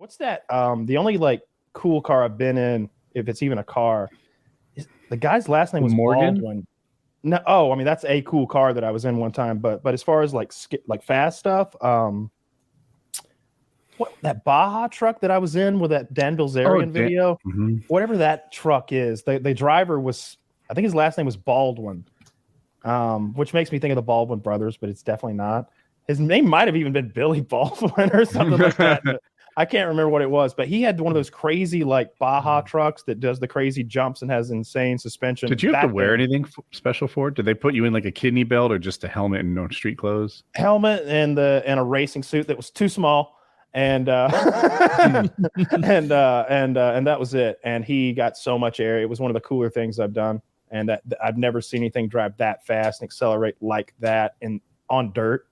what's that? The only like cool car I've been in, if it's even a car, the guy's last name was Morgan? Baldwin. No, I mean that's a cool car that I was in one time. But as far as like fast stuff, what that Baja truck that I was in with that Dan Bilzerian video, whatever that truck is, the driver was, I think his last name was Baldwin, which makes me think of the Baldwin brothers, but it's definitely not. His name might have even been Billy Baldwin or something like that. I can't remember what it was, but he had one of those crazy like Baja trucks that does the crazy jumps and has insane suspension. Did you have to wear anything special for it? Did they put you in like a kidney belt or just a helmet and no street clothes? Helmet and a racing suit that was too small, and and that was it. And he got so much air. It was one of the cooler things I've done, and that I've never seen anything drive that fast and accelerate like that on dirt.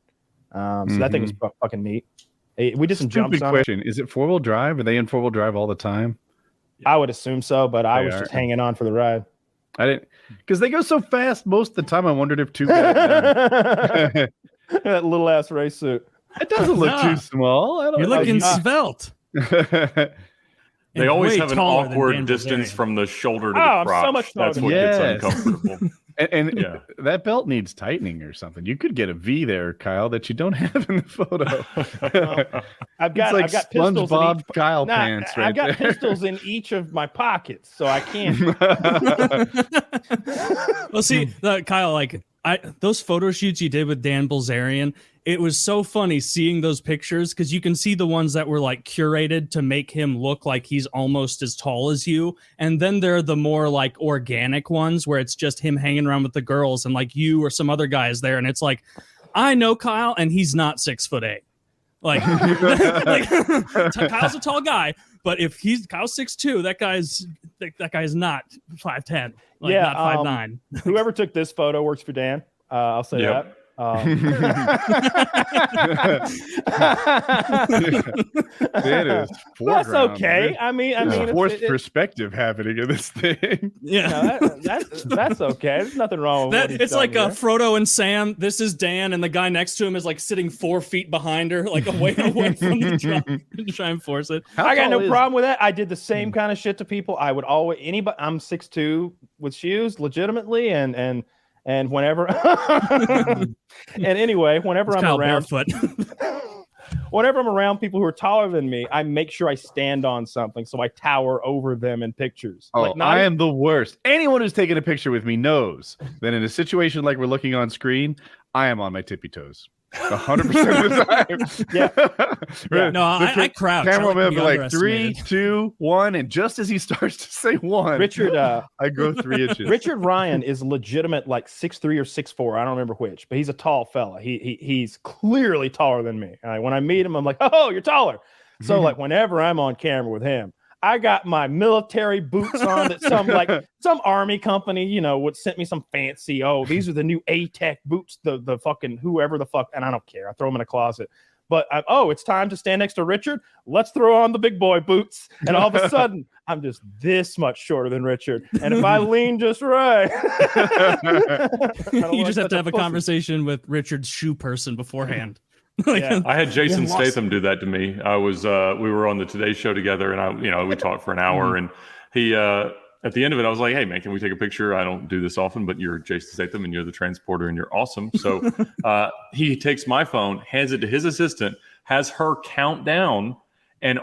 So that thing was fucking neat. We did some jumps on question. Is it 4-wheel drive? Are they in 4-wheel drive all the time? I would assume so, but I was just hanging on for the ride. I didn't, because they go so fast most of the time. I wondered if 2 got it done. That little ass race suit. It doesn't look too small. You're looking svelte. They always have an awkward distance from the shoulder to the crotch. So much That's what gets uncomfortable. And that belt needs tightening or something. You could get a V there, Kyle, that you don't have in the photo. I've got pistols SpongeBob Kyle pants right I've got there. pistols in each of my pockets, so I can't. Well, see, Kyle, like those photo shoots you did with Dan Bilzerian, it was so funny seeing those pictures because you can see the ones that were like curated to make him look like he's almost as tall as you. And then there are the more like organic ones where it's just him hanging around with the girls and like you or some other guys there. And it's like, I know Kyle and he's not 6'8". Like, Kyle's a tall guy, but if Kyle's 6'2", that guy's not 5'10", like not 5'9". Whoever took this photo works for Dan. I'll say that. It is that's okay. I mean, forced perspective happening in this thing. Yeah, that's okay. There's nothing wrong with that. It's like Frodo and Sam. This is Dan, and the guy next to him is like sitting 4 feet behind her, like away from the truck to try and force it. I got no problem with that. I did the same kind of shit to people. I would always I'm 6'2" with shoes, legitimately, and whenever whenever I'm around barefoot. whenever I'm around people who are taller than me, I make sure I stand on something so I tower over them in pictures. I am the worst. Anyone who's taken a picture with me knows that in a situation like we're looking on screen, I am on my tippy toes. 100% of the time. Yeah. No, I crouch. Cameraman be like 3, 2, 1, and just as he starts to say 1, Richard, I go 3 inches. Richard Ryan is legitimate, like 6'3" or 6'4". I don't remember which, but he's a tall fella. He's clearly taller than me. When I meet him, I'm like, oh, you're taller. So like whenever I'm on camera with him, I got my military boots on that some army company, would sent me some fancy, these are the new A-Tech boots, the fucking whoever the fuck, and I don't care. I throw them in a closet. But it's time to stand next to Richard. Let's throw on the big boy boots. And all of a sudden, I'm just this much shorter than Richard. And if I lean just right, you just have to have a conversation with Richard's shoe person beforehand. I had Jason Statham do that to me. I was we were on the Today Show together, and we talked for an hour, and he at the end of it, I was like, "Hey man, can we take a picture? I don't do this often, but you're Jason Statham, and you're the transporter, and you're awesome." So he takes my phone, hands it to his assistant, has her count down, and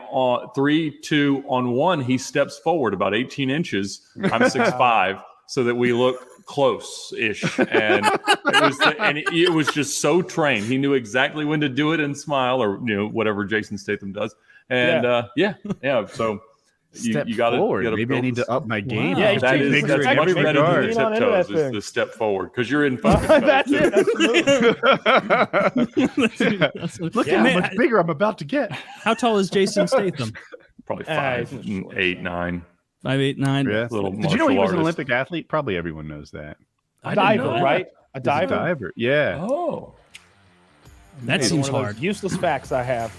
3, 2, on 1, he steps forward about 18 inches. I'm 6'5", so that we look close-ish, and it was just so trained. He knew exactly when to do it and smile, or whatever Jason Statham does. And so you got to maybe I need to up my game. Yeah, that's much better than the tiptoes is the step forward, because you're in focus. That's it. Look at how much bigger I'm about to get. How tall is Jason Statham? Probably 5'8", 9". 5'8", 9". Yeah. Did you know he was an Olympic athlete? Probably everyone knows that. A diver, right? A diver. Yeah. Oh, that seems hard. Useless facts I have.